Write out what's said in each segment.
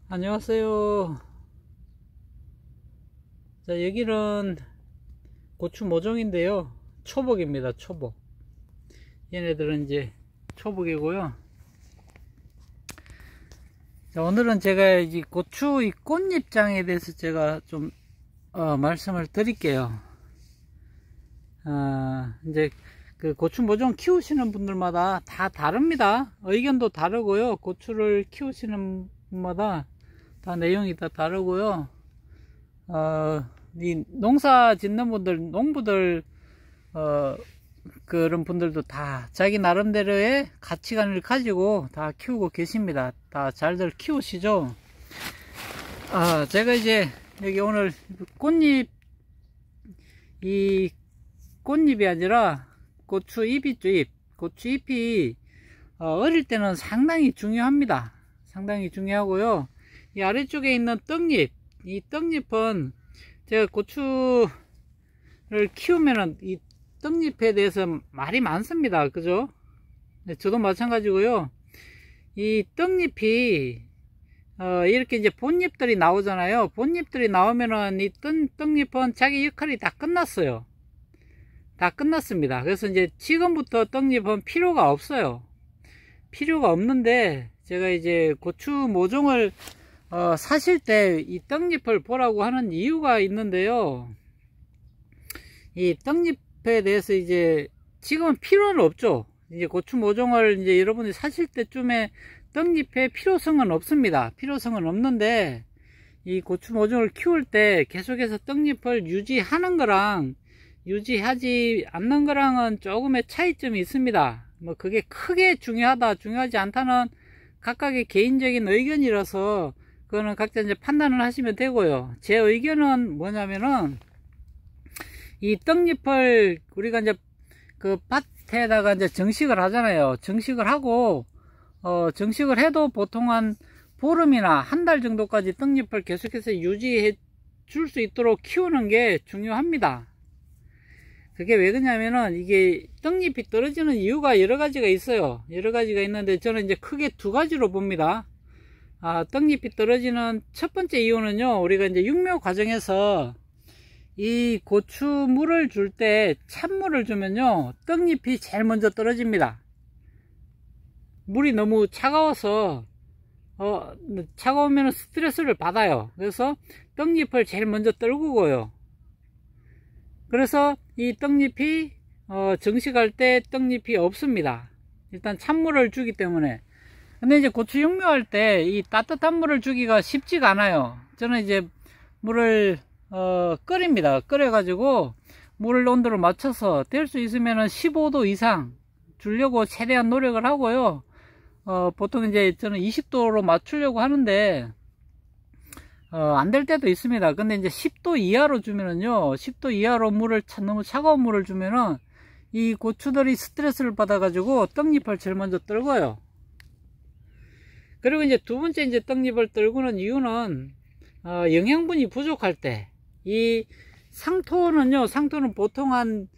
안녕하세요. 자, 여기는 고추 모종인데요. 초복입니다. 초복. 얘네들은 이제 초복이고요. 자, 오늘은 제가 이 고추 이 꽃잎장에 대해서 제가 좀 말씀을 드릴게요. 이제 그 고추 모종 키우시는 분들마다 다 다릅니다. 의견도 다르고요. 고추를 키우시는 분마다 다 내용이 다 다르고요. 이 농사 짓는 분들, 농부들, 그런 분들도 다 자기 나름대로의 가치관을 가지고 다 키우고 계십니다. 다 잘들 키우시죠? 제가 이제 여기 오늘 꽃잎, 이 꽃잎이 아니라 고추잎 있죠, 잎. 고추잎이 어릴 때는 상당히 중요합니다. 상당히 중요하고요. 이 아래쪽에 있는 떡잎, 이 떡잎은 제가 고추를 키우면은 이 떡잎에 대해서 말이 많습니다. 그죠? 네, 저도 마찬가지고요. 이 떡잎이 이렇게 이제 본잎들이 나오잖아요. 본잎들이 나오면은 이 떡잎은 자기 역할이 다 끝났어요. 다 끝났습니다. 그래서 이제 지금부터 떡잎은 필요가 없어요. 필요가 없는데 제가 이제 고추 모종을 사실 때 이 떡잎을 보라고 하는 이유가 있는데요. 이 떡잎에 대해서 이제 지금은 필요는 없죠. 이제 고추 모종을 이제 여러분이 사실 때쯤에 떡잎의 필요성은 없습니다. 필요성은 없는데 이 고추 모종을 키울 때 계속해서 떡잎을 유지하는 거랑 유지하지 않는 거랑은 조금의 차이점이 있습니다. 뭐 그게 크게 중요하다 중요하지 않다는 각각의 개인적인 의견이라서 그거는 각자 이제 판단을 하시면 되고요. 제 의견은 뭐냐면은 이 떡잎을 우리가 이제 그 밭에다가 이제 정식을 하잖아요. 정식을 하고 정식을 해도 보통 한 보름이나 한 달 정도까지 떡잎을 계속해서 유지해 줄 수 있도록 키우는 게 중요합니다. 그게 왜 그러냐면은 이게 떡잎이 떨어지는 이유가 여러 가지가 있어요. 여러 가지가 있는데 저는 이제 크게 두 가지로 봅니다. 떡잎이 떨어지는 첫 번째 이유는요, 우리가 이제 육묘 과정에서 이 고추 물을 줄 때 찬물을 주면요, 떡잎이 제일 먼저 떨어집니다. 물이 너무 차가워서 차가우면 스트레스를 받아요. 그래서 떡잎을 제일 먼저 떨구고요. 그래서 이 떡잎이 정식할 때 떡잎이 없습니다. 일단 찬물을 주기 때문에. 근데 이제 고추 육묘할 때 이 따뜻한 물을 주기가 쉽지가 않아요. 저는 이제 물을 끓입니다. 끓여 가지고 물 온도를 맞춰서 될 수 있으면 15도 이상 주려고 최대한 노력을 하고요. 보통 이제 저는 20도로 맞추려고 하는데 안 될 때도 있습니다. 근데 이제 10도 이하로 주면은요, 10도 이하로 물을 너무 차가운 물을 주면은 이 고추들이 스트레스를 받아 가지고 떡잎을 제일 먼저 떨궈요. 그리고 이제 두 번째 이제 떡잎을 떨구는 이유는 영양분이 부족할 때, 이 상토는요, 상토는 보통 한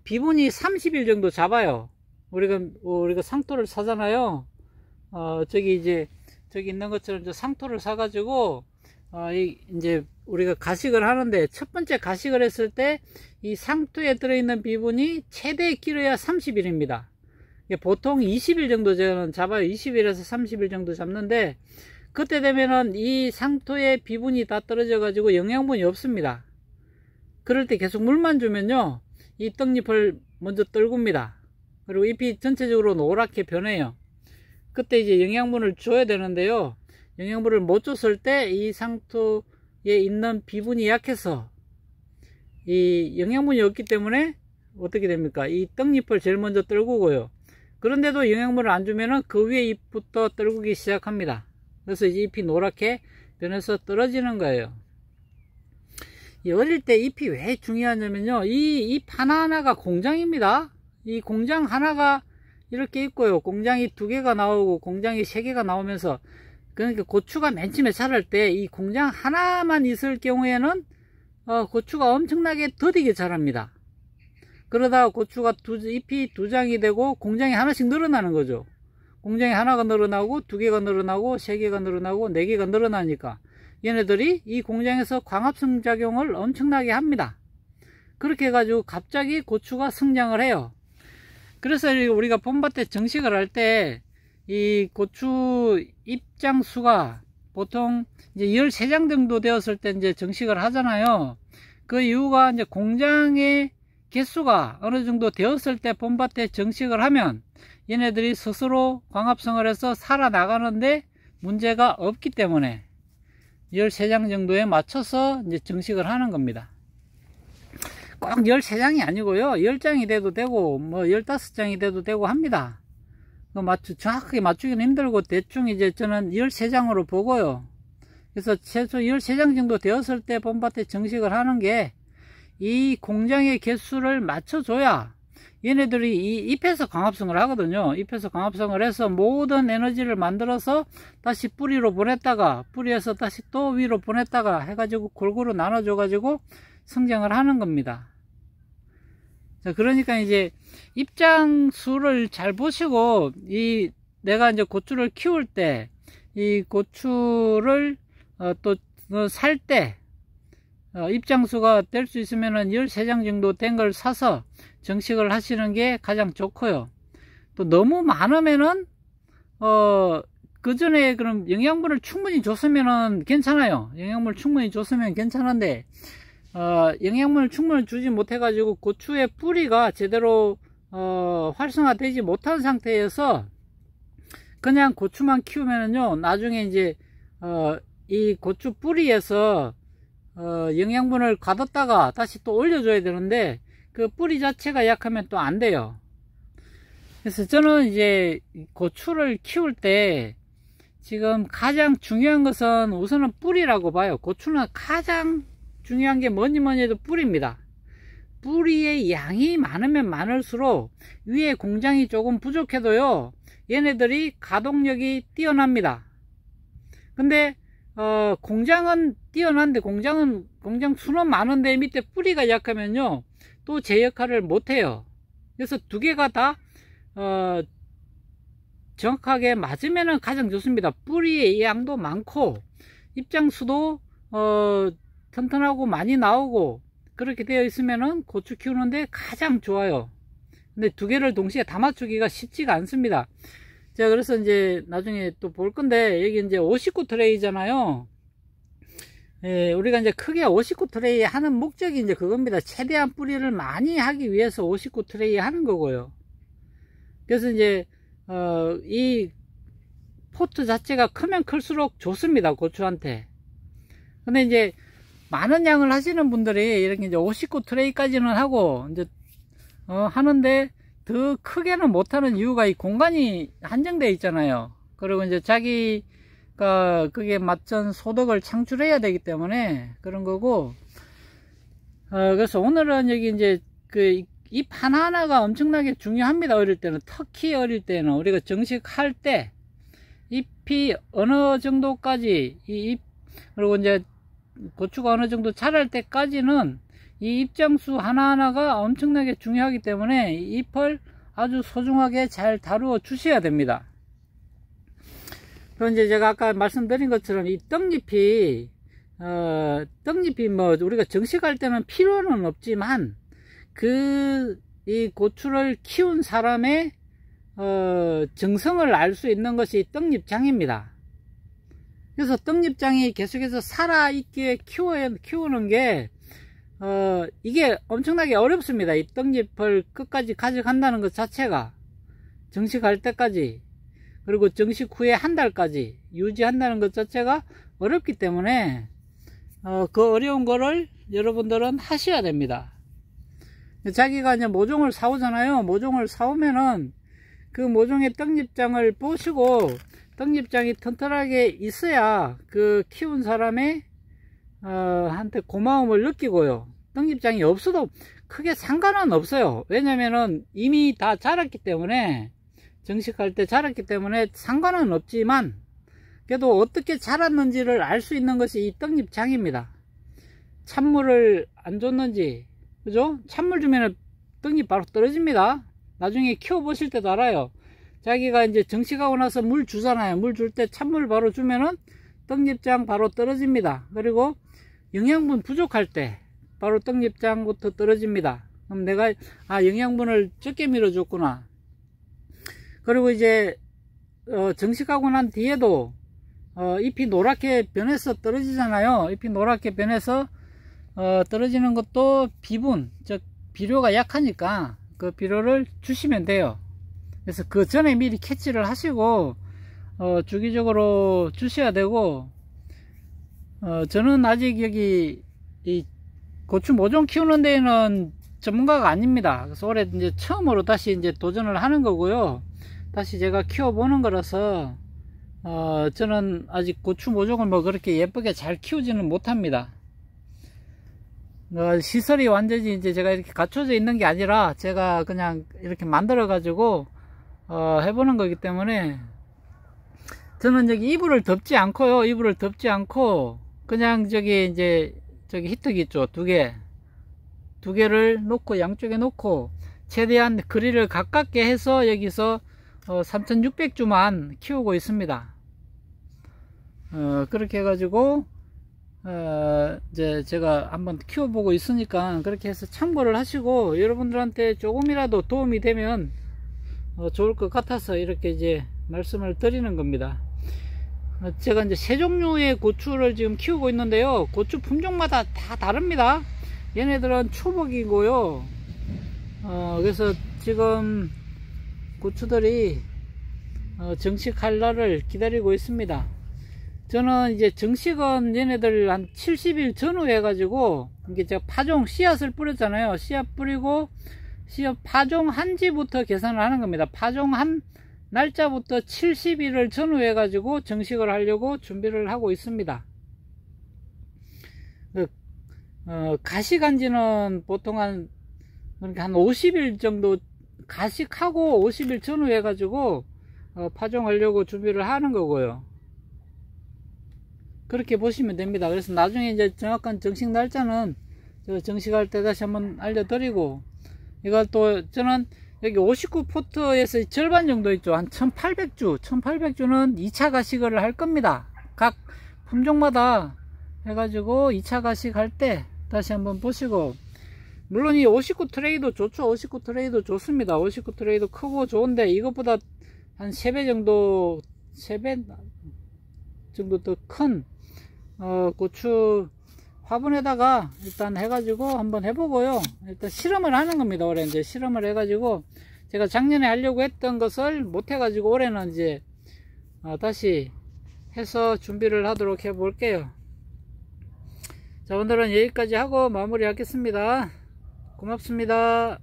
비분이 30일 정도 잡아요. 우리가 상토를 사잖아요. 저기 있는 것처럼 저 상토를 사가지고 이제 우리가 가식을 하는데, 첫 번째 가식을 했을 때 이 상토에 들어있는 비분이 최대 길어야 30일입니다. 보통 20일 정도 저는 잡아요. 20일에서 30일 정도 잡는데, 그때 되면은 이 상토의 비분이 다 떨어져 가지고 영양분이 없습니다. 그럴 때 계속 물만 주면요, 이 떡잎을 먼저 떨굽니다. 그리고 잎이 전체적으로 노랗게 변해요. 그때 이제 영양분을 줘야 되는데요, 영양분을 못 줬을 때 이 상토에 있는 비분이 약해서 이 영양분이 없기 때문에 어떻게 됩니까? 이 떡잎을 제일 먼저 떨구고요. 그런데도 영양분을 안 주면은 그 위에 잎부터 떨구기 시작합니다. 그래서 이제 잎이 노랗게 변해서 떨어지는 거예요. 이 어릴 때 잎이 왜 중요하냐면요, 이 잎 하나하나가 공장입니다. 이 공장 하나가 이렇게 있고요, 공장이 2개가 나오고 공장이 3개가 나오면서, 그러니까 고추가 맨 처음에 자랄 때 이 공장 하나만 있을 경우에는 고추가 엄청나게 더디게 자랍니다. 그러다가 고추가 잎이 2장이 되고 공장이 하나씩 늘어나는 거죠. 공장이 하나가 늘어나고 2개가 늘어나고 3개가 늘어나고 4개가 늘어나니까 얘네들이 이 공장에서 광합성 작용을 엄청나게 합니다. 그렇게 해가지고 갑자기 고추가 성장을 해요. 그래서 우리가 봄밭에 정식을 할 때 이 고추 입장수가 보통 이제 13장 정도 되었을 때 이제 정식을 하잖아요. 그 이유가 이제 공장의 개수가 어느 정도 되었을 때 봄밭에 정식을 하면 얘네들이 스스로 광합성을 해서 살아나가는데 문제가 없기 때문에 13장 정도에 맞춰서 이제 정식을 하는 겁니다. 꼭 13장이 아니고요. 10장이 돼도 되고, 뭐 15장이 돼도 되고 합니다. 정확하게 맞추기는 힘들고, 대충 이제 저는 13장으로 보고요. 그래서 최소 13장 정도 되었을 때 봄밭에 정식을 하는 게 이 공장의 개수를 맞춰줘야 얘네들이 이 잎에서 광합성을 하거든요. 잎에서 광합성을 해서 모든 에너지를 만들어서 다시 뿌리로 보냈다가, 뿌리에서 다시 또 위로 보냈다가 해가지고 골고루 나눠줘 가지고 성장을 하는 겁니다. 자, 그러니까 이제 입장수를 잘 보시고, 내가 이제 고추를 키울 때, 이 고추를 또 살 때, 입장수가 될 수 있으면은 13장 정도 된 걸 사서 정식을 하시는 게 가장 좋고요. 또 너무 많으면은, 그 전에 그럼 영양분을 충분히 줬으면은 괜찮아요. 영양분을 충분히 줬으면 괜찮은데, 영양분을 충분히 주지 못해가지고 고추의 뿌리가 제대로 활성화되지 못한 상태에서 그냥 고추만 키우면은요, 나중에 이제 이 고추 뿌리에서 영양분을 가뒀다가 다시 또 올려줘야 되는데 그 뿌리 자체가 약하면 또 안 돼요. 그래서 저는 이제 고추를 키울 때 지금 가장 중요한 것은 우선은 뿌리라고 봐요. 고추는 가장 중요한 게 뭐니 해도 뿌리입니다. 뿌리의 양이 많으면 많을수록 위에 공장이 조금 부족해도요, 얘네들이 가동력이 뛰어납니다. 근데 공장은 뛰어난데 공장 수는 많은데 밑에 뿌리가 약하면요 또 제 역할을 못해요. 그래서 두 개가 다 정확하게 맞으면 가장 좋습니다. 뿌리의 양도 많고 입장수도 튼튼하고 많이 나오고 그렇게 되어 있으면은 고추 키우는데 가장 좋아요. 근데 두 개를 동시에 다 맞추기가 쉽지가 않습니다. 자, 그래서 이제 나중에 또 볼 건데, 여기 이제 59 트레이잖아요. 예, 우리가 이제 크게 59 트레이 하는 목적이 이제 그겁니다. 최대한 뿌리를 많이 하기 위해서 59 트레이 하는 거고요. 그래서 이제 이 포트 자체가 크면 클수록 좋습니다, 고추한테. 근데 이제 많은 양을 하시는 분들이 이렇게 이제 59 트레이까지는 하고 이제 하는데 더 크게는 못하는 이유가 이 공간이 한정되어 있잖아요. 그리고 이제 자기가 그게 맞전 소득을 창출해야 되기 때문에 그런 거고, 그래서 오늘은 여기 이제 그 잎 하나하나가 엄청나게 중요합니다. 어릴 때는, 특히 어릴 때는 우리가 정식할 때 잎이 어느 정도까지 이 잎, 그리고 이제 고추가 어느 정도 자랄 때까지는 이 입장수 하나하나가 엄청나게 중요하기 때문에 잎을 아주 소중하게 잘 다루어 주셔야 됩니다. 그럼 이제 제가 아까 말씀드린 것처럼 이 떡잎이 뭐 우리가 정식할 때는 필요는 없지만 이 고추를 키운 사람의 정성을 알 수 있는 것이 떡잎장입니다. 그래서 떡잎장이 계속해서 살아있게 키우는 게 이게 엄청나게 어렵습니다. 이 떡잎을 끝까지 가져간다는 것 자체가, 정식할 때까지, 그리고 정식 후에 한 달까지 유지한다는 것 자체가 어렵기 때문에 그 어려운 거를 여러분들은 하셔야 됩니다. 자기가 이제 모종을 사오잖아요. 모종을 사오면은 그 모종의 떡잎장을 보시고 떡잎장이 튼튼하게 있어야 그 키운 사람의 한테 고마움을 느끼고요. 떡잎장이 없어도 크게 상관은 없어요. 왜냐면은 이미 다 자랐기 때문에, 정식할 때 자랐기 때문에 상관은 없지만 그래도 어떻게 자랐는지를 알 수 있는 것이 이 떡잎장입니다. 찬물을 안 줬는지, 그죠? 찬물 주면은 떡잎 바로 떨어집니다. 나중에 키워 보실 때도 알아요. 자기가 이제 정식하고 나서 물 주잖아요. 물 줄 때 찬물 바로 주면은 떡잎장 바로 떨어집니다. 그리고 영양분 부족할 때 바로 떡잎장부터 떨어집니다. 그럼 내가 영양분을 적게 밀어줬구나. 그리고 이제 정식하고 난 뒤에도 잎이 노랗게 변해서 떨어지잖아요. 잎이 노랗게 변해서 떨어지는 것도 비분, 즉 비료가 약하니까 그 비료를 주시면 돼요. 그래서 그 전에 미리 캐치를 하시고 주기적으로 주셔야 되고, 저는 아직 여기 이 고추 모종 키우는 데에는 전문가가 아닙니다. 그래서 올해 이제 처음으로 다시 이제 도전을 하는 거고요. 다시 제가 키워보는 거라서 저는 아직 고추 모종을 뭐 그렇게 예쁘게 잘 키우지는 못합니다. 시설이 완전히 이제 제가 이렇게 갖춰져 있는 게 아니라 제가 그냥 이렇게 만들어 가지고 해보는 거기 때문에 저는 여기 이불을 덮지 않고요. 이불을 덮지 않고 그냥 저기 히터기 있죠. 두 개를 놓고 양쪽에 놓고 최대한 거리를 가깝게 해서 여기서 3600주만 키우고 있습니다. 그렇게 해가지고 이제 제가 한번 키워보고 있으니까 그렇게 해서 참고를 하시고 여러분들한테 조금이라도 도움이 되면 좋을 것 같아서 이렇게 이제 말씀을 드리는 겁니다. 제가 이제 세 종류의 고추를 지금 키우고 있는데요. 고추 품종마다 다 다릅니다. 얘네들은 초복이고요. 그래서 지금 고추들이 정식할 날을 기다리고 있습니다. 저는 이제 정식은 얘네들 한 70일 전후 해가지고 이게 제가 파종 씨앗을 뿌렸잖아요. 씨앗 뿌리고 씨앗 파종한 지부터 계산을 하는 겁니다. 파종한 날짜부터 70일을 전후 해가지고 정식을 하려고 준비를 하고 있습니다. 가식한지는 보통 한 50일 정도 가식하고 50일 전후 해가지고 파종하려고 준비를 하는 거고요. 그렇게 보시면 됩니다. 그래서 나중에 이제 정확한 정식 날짜는 정식할 때 다시 한번 알려드리고, 이걸 또 저는 여기 59포트에서 절반 정도 있죠. 한 1800주는 2차 가식을 할 겁니다. 각 품종마다 해가지고 2차 가식할 때 다시 한번 보시고, 물론 이 59 트레이도 좋죠. 59 트레이도 좋습니다. 59 트레이도 크고 좋은데 이것보다 한 3배 정도 더 큰 고추 화분에다가 일단 해가지고 한번 해보고요. 일단 실험을 하는 겁니다. 올해 이제 실험을 해가지고 제가 작년에 하려고 했던 것을 못 해가지고 올해는 이제 다시 해서 준비를 하도록 해 볼게요. 자, 오늘은 여기까지 하고 마무리 하겠습니다. 고맙습니다.